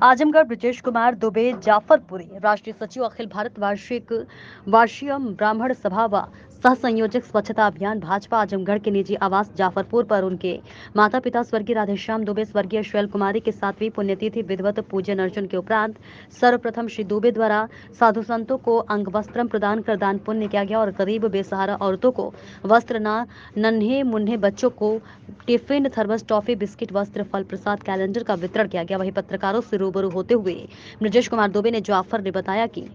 आजमगढ़ ब्रजेश कुमार दुबे जाफरपुरी राष्ट्रीय सचिव अखिल भारत वार्षिक ब्राह्मण सभा व सह संयोजक स्वच्छता अभियान भाजपा आजमगढ़ के निजी आवास जाफरपुर पर उनके माता पिता स्वर्गीय राधेश्याम दुबे स्वर्गीय शैल कुमारी की 7वीं पुण्यतिथि विधिवत पूजन अर्चन के उपरांत सर्वप्रथम श्री दुबे द्वारा साधु संतों को अंग वस्त्रम प्रदान कर दान पुण्य किया गया और गरीब बेसहारा औरतों को वस्त्र नन्हे मुन्ने बच्चों को टिफिन थर्मस टॉफी बिस्किट वस्त्र फल प्रसाद कैलेंडर का वितरण किया गया। वहीं पत्रकारों से रूबरू होते हुए ब्रजेश कुमार दुबे ने जाफर ने बताया कि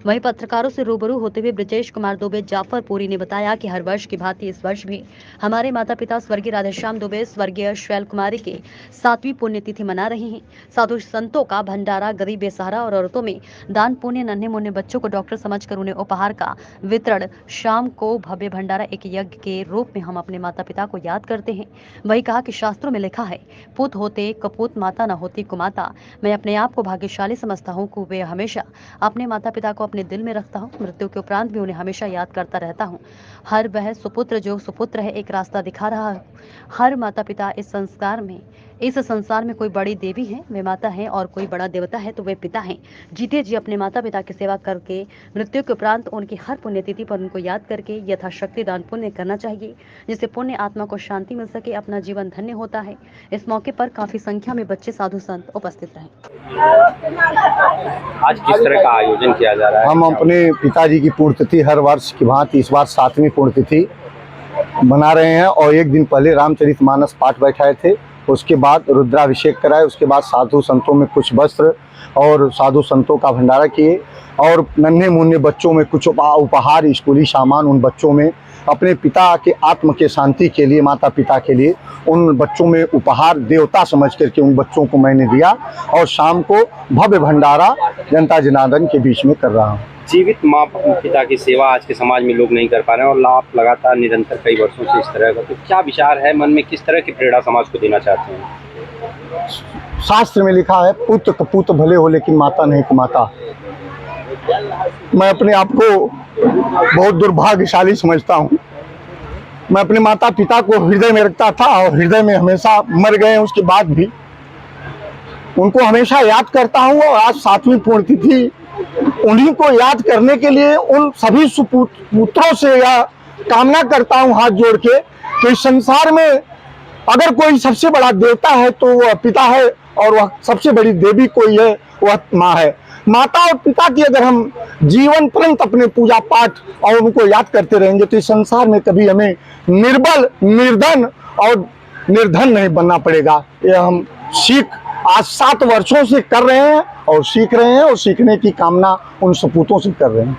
वहीं पत्रकारों से रूबरू होते हुए ब्रजेश कुमार दुबे जाफरपुरी ने बताया कि हर वर्ष की भांति इस वर्ष भी हमारे माता पिता स्वर्गीय राधेश्याम दुबे स्वर्गीय शैल कुमारी के 7वीं पुण्यतिथि मना रहे हैं। साधु संतों का भंडारा गरीब बेसहारा और औरतों में दान पुण्य नन्हे मुन्ने बच्चों को डॉक्टर समझकर उन्हें उपहार का वितरण शाम को भव्य भंडारा एक यज्ञ के रूप में हम अपने माता पिता को याद करते हैं। वही कहा कि शास्त्रों में लिखा है पुत होते कपूत माता न होती कुमाता। मैं अपने आप को भाग्यशाली समझता हूँ कि वे हमेशा अपने माता पिता को अपने दिल में रखता हूँ। मृत्यु के उपरांत भी उन्हें हमेशा याद करता रहता हूँ। हर वह सुपुत्र जो सुपुत्र है एक रास्ता दिखा रहा है। हर माता पिता इस संसार में कोई बड़ी देवी है वे माता है और कोई बड़ा देवता है तो वे पिता हैं। जीते जी अपने माता पिता की सेवा करके मृत्यु के उपरांत उनकी हर पुण्यतिथि पर उनको याद करके यथाशक्ति दान पुण्य करना चाहिए जिससे पुण्य आत्मा को शांति मिल सके, अपना जीवन धन्य होता है। इस मौके पर काफी संख्या में बच्चे साधु संत उपस्थित रहे। आज किस तरह का आयोजन किया जा रहा है? हम अपने पिताजी की पुण्यतिथि हर वर्ष की भांति इस बार 7वीं पुण्यतिथि मना रहे हैं और एक दिन पहले रामचरितमानस पाठ बैठाए थे, उसके बाद रुद्राभिषेक कराए, उसके बाद साधु संतों में कुछ वस्त्र और साधु संतों का भंडारा किए और नन्हे मुन्ने बच्चों में कुछ उपहार स्कूली सामान उन बच्चों में अपने पिता के आत्म के शांति के लिए माता पिता के लिए उन बच्चों में उपहार देवता समझ करके उन बच्चों को मैंने दिया और शाम को भव्य भंडारा जनता जनार्दन के बीच में कर रहा हूँ। जीवित माँ पिता की सेवा आज के समाज में लोग नहीं कर पा रहे हैं और लाभ लगातार निरंतर कई वर्षों से इस तरह का, तो क्या विचार है मन में, किस तरह की प्रेरणा समाज को देना चाहते हैं? शास्त्र में लिखा है पुत्र कपूत भले हो लेकिन माता नहीं कुमाता। मैं अपने आप को बहुत दुर्भाग्यशाली समझता हूँ। मैं अपने माता पिता को हृदय में रखता था और हृदय में हमेशा मर गए उसके बाद भी उनको हमेशा याद करता हूँ और आज 7वीं पुण्यतिथि उन्हीं को याद करने के लिए उन सभी सुपुत्रों से यह कामना करता हूँ हाथ जोड़ के कि इस संसार में अगर कोई सबसे बड़ा देवता है तो वह पिता है और वह सबसे बड़ी देवी कोई है वह माँ है। माता और पिता की अगर हम जीवन पर्यंत अपने पूजा पाठ और उनको याद करते रहेंगे तो इस संसार में कभी हमें निर्बल निर्धन और निर्धन नहीं बनना पड़ेगा। यह हम सीख आज 7 वर्षों से कर रहे हैं और सीख रहे हैं और सीखने की कामना उन सपूतों से कर रहे हैं।